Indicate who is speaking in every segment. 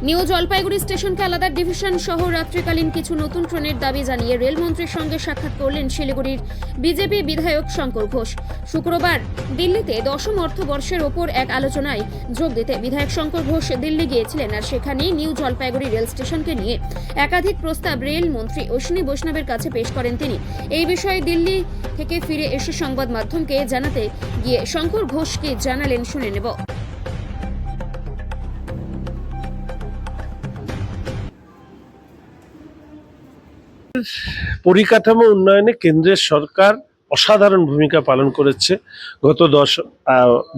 Speaker 1: New Jalpaiguri স্টেশনকে আলাদা division সহ রাত্রিকালীন কিছু নতুন ট্রেনের দাবি জানিয়ে রেলমন্ত্রীর সঙ্গে সাক্ষাৎ করলেন শিলিগুড়ির বিজেপি বিধায়ক শঙ্কর ঘোষ। শুক্রবার দিল্লিতে 10ম অর্থবর্ষের ওপর এক আলোচনায় যোগ দিতে বিধায়ক শঙ্কর ঘোষ দিল্লি গিয়েছিলেন। আর সেখানেই নিউ জলপাইগুড়ি রেল স্টেশনকে নিয়ে একাধিক প্রস্তাব রেলমন্ত্রী অশ্বিনী বৈষ্ণবের কাছে পেশ করেন তিনি। এই বিষয়ে দিল্লি থেকে ফিরে এসে সংবাদ মাধ্যমকে জানাতে গিয়ে শঙ্কর ঘোষ কি জানালেন শুনে নেব।
Speaker 2: পরিকাঠামো উন্নয়নে কেন্দ্রের সরকার অসাধারণ ভূমিকা পালন করেছে গত 10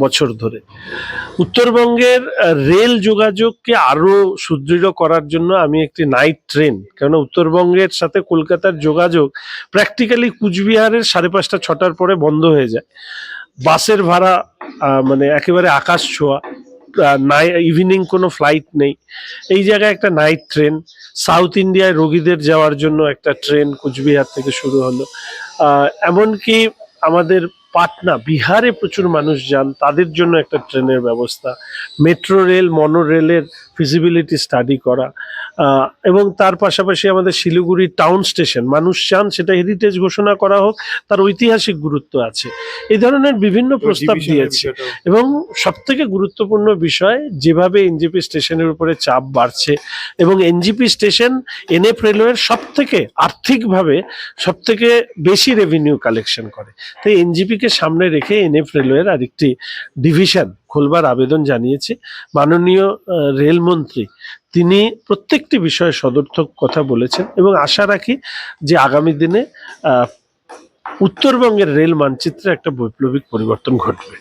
Speaker 2: বছর ধরে। উত্তরবঙ্গের রেল যোগাযোগকে আরো সুদৃঢ় করার জন্য আমি একটি নাইট ট্রেন, কেননা উত্তরবঙ্গের সাথে কলকাতার যোগাযোগ প্র্যাকটিক্যালি কুচবিহারের 5:30 6টার পরে বন্ধ হয়ে যায়। বাসের ভাড়া মানে একেবারে আকাশ ছোঁয়া, ইভিনিং কোনো ফ্লাইট নেই। এই জায়গায় একটা নাইট ট্রেন, সাউথ ইন্ডিয়ায় রোগীদের যাওয়ার জন্য একটা ট্রেন কুচবিহার থেকে শুরু হলো। এমনকি আমাদের পাটনা, বিহারে প্রচুর মানুষ যান, তাদের জন্য একটা ট্রেনের ব্যবস্থা, মেট্রো রেল, মনো রেলের ফিজিবিলিটি স্টাডি করা, এবং তার পাশাপাশি আমাদের শিলিগুড়ি টাউন স্টেশন মানুষ চান সেটা হেরিটেজ ঘোষণা করা হোক, তার ঐতিহাসিক গুরুত্ব আছে। এই ধরনের বিভিন্ন প্রস্তাব দিয়েছে। এবং সবথেকে গুরুত্বপূর্ণ বিষয়, যেভাবে এনজেপি স্টেশনের উপরে চাপ বাড়ছে এবং এনজেপি স্টেশন এনএফ রেলওয়ের সবথেকে আর্থিকভাবে সবথেকে বেশি রেভিনিউ কালেকশন করে, তাই এনজেপিকে সামনে রেখে এনএফ রেলওয়ের আরেকটি ডিভিশন খোলবার আবেদন জানিয়েছে মাননীয় রেলমন্ত্রী। তিনি প্রত্যেকটি বিষয়ে সদর্থক কথা বলেছেন এবং আশা রাখি যে আগামী দিনে উত্তরবঙ্গের রেল মানচিত্রে একটা বৈপ্লবিক পরিবর্তন ঘটবে।